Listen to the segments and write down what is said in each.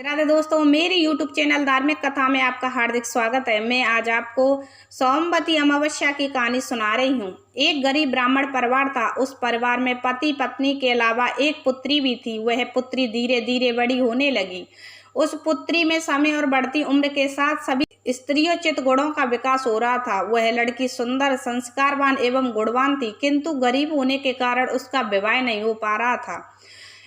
राधे दोस्तों, मेरी YouTube channel धार्मिक कथा में आपका हार्दिक स्वागत है। मैं आज आपको सोमवती अमावस्या की कहानी सुना रही हूँ। एक गरीब ब्राह्मण परिवार था। उस परिवार में पति पत्नी के अलावा एक पुत्री भी थी। वह पुत्री धीरे धीरे बड़ी होने लगी। उस पुत्री में समय और बढ़ती उम्र के साथ सभी स्त्रियोचित गुणों का विकास हो रहा था। वह लड़की सुंदर, संस्कारवान एवं गुणवान थी, किंतु गरीब होने के कारण उसका विवाह नहीं हो पा रहा था।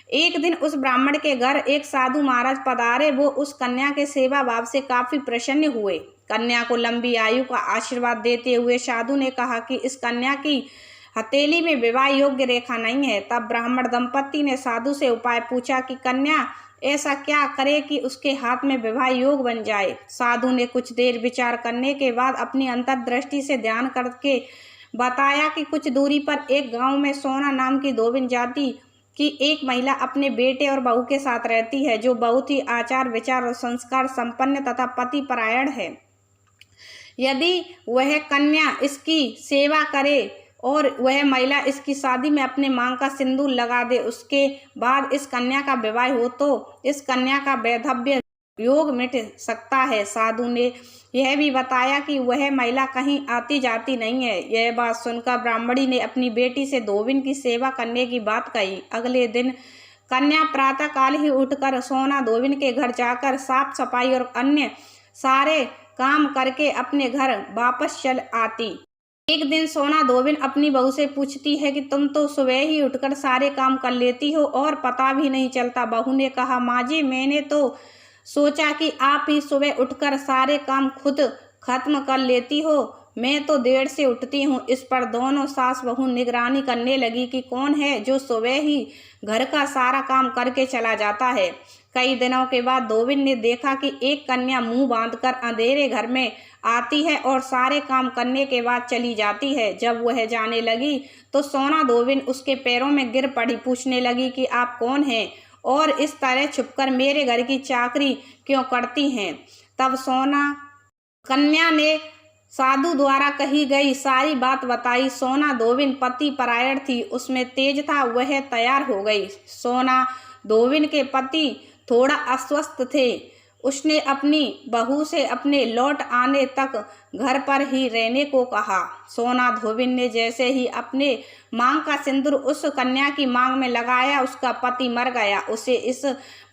एक दिन उस ब्राह्मण के घर एक साधु महाराज पधारे। वो उस कन्या के सेवा भाव से काफी प्रसन्न हुए। कन्या को लंबी आयु का आशीर्वाद देते हुए साधु ने कहा कि इस कन्या की हथेली में विवाह योग्य रेखा नहीं है। तब ब्राह्मण दंपत्ति ने साधु से उपाय पूछा कि कन्या ऐसा क्या करे कि उसके हाथ में विवाह योग बन जाए। साधु ने कुछ देर विचार करने के बाद अपनी अंतर्दृष्टि से ध्यान करके बताया कि कुछ दूरी पर एक गांव में सोना नाम की धोबिन जाति कि एक महिला अपने बेटे और बहू के साथ रहती है, जो बहुत ही आचार विचार और संस्कार संपन्न तथा पति परायण है। यदि वह कन्या इसकी सेवा करे और वह महिला इसकी शादी में अपने मांग का सिंदूर लगा दे, उसके बाद इस कन्या का विवाह हो तो इस कन्या का वैधव्य योग मिट सकता है। साधु ने यह भी बताया कि वह महिला कहीं आती जाती नहीं है। यह बात सुनकर ब्राह्मणी ने अपनी बेटी से धोबिन की सेवा करने की बात कही। अगले दिन कन्या प्रातः काल ही उठकर सोना धोबिन के घर जाकर साफ सफाई और अन्य सारे काम करके अपने घर वापस चल आती। एक दिन सोना धोबिन अपनी बहू से पूछती है कि तुम तो सुबह ही उठकर सारे काम कर लेती हो और पता भी नहीं चलता। बहू ने कहा, माँ जी, मैंने तो सोचा कि आप ही सुबह उठकर सारे काम खुद खत्म कर लेती हो। मैं तो देर से उठती हूँ। इस पर दोनों सास बहू निगरानी करने लगी कि कौन है जो सुबह ही घर का सारा काम करके चला जाता है। कई दिनों के बाद धोबिन ने देखा कि एक कन्या मुंह बांधकर अंधेरे घर में आती है और सारे काम करने के बाद चली जाती है। जब वह जाने लगी तो सोना धोबिन उसके पैरों में गिर पड़ी। पूछने लगी कि आप कौन हैं और इस तरह छुपकर मेरे घर की चाकरी क्यों करती हैं। तब सोना कन्या ने साधु द्वारा कही गई सारी बात बताई। सोना धोबिन पति परायण थी, उसमें तेज था, वह तैयार हो गई। सोना धोबिन के पति थोड़ा अस्वस्थ थे। उसने अपनी बहू से अपने लौट आने तक घर पर ही रहने को कहा। सोना धोबिन ने जैसे ही अपने मांग का सिंदूर उस कन्या की मांग में लगाया, उसका पति मर गया। उसे इस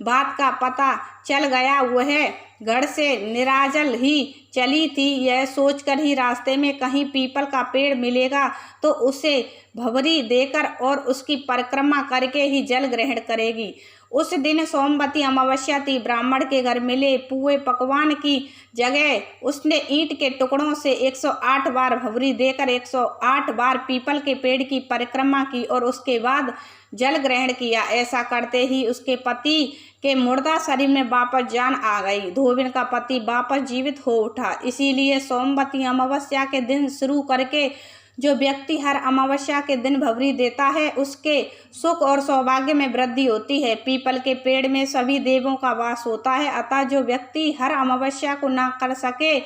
बात का पता चल गया। वह घर से निराजल ही चली थी। यह सोचकर ही रास्ते में कहीं पीपल का पेड़ मिलेगा तो उसे भवरी देकर और उसकी परिक्रमा करके ही जल ग्रहण करेगी। उस दिन सोमवती अमावस्या थी। ब्राह्मण के घर मिले पुए पकवान की जगह उसने ईंट के टुकड़ों से 108 बार भवरी देकर 108 बार पीपल के पेड़ की परिक्रमा की और उसके बाद जल ग्रहण किया। ऐसा करते ही उसके पति के मुर्दा शरीर में वापस जान आ गई। धोबिन का पति वापस जीवित हो उठा। इसीलिए सोमवती अमावस्या के दिन शुरू करके जो व्यक्ति हर अमावस्या के दिन भवरी देता है, उसके सुख और सौभाग्य में वृद्धि होती है। पीपल के पेड़ में सभी देवों का वास होता है, अतः जो व्यक्ति हर अमावस्या को ना कर सके,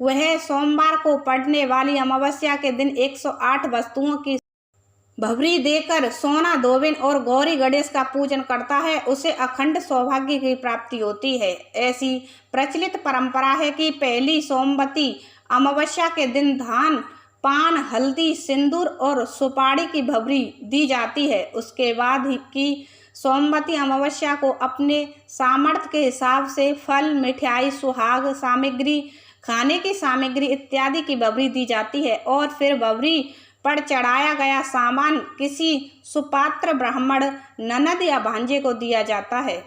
वह सोमवार को पड़ने वाली अमावस्या के दिन 108 वस्तुओं की भवरी देकर सोना धोबिन और गौरी गणेश का पूजन करता है, उसे अखंड सौभाग्य की प्राप्ति होती है। ऐसी प्रचलित परंपरा है कि पहली सोमवती अमावस्या के दिन धान, पान, हल्दी, सिंदूर और सुपारी की भवरी दी जाती है। उसके बाद ही की सोमवती अमावस्या को अपने सामर्थ्य के हिसाब से फल, मिठाई, सुहाग सामग्री, खाने की सामग्री इत्यादि की भवरी दी जाती है और फिर भवरी पर चढ़ाया गया सामान किसी सुपात्र ब्राह्मण, ननद या भांजे को दिया जाता है।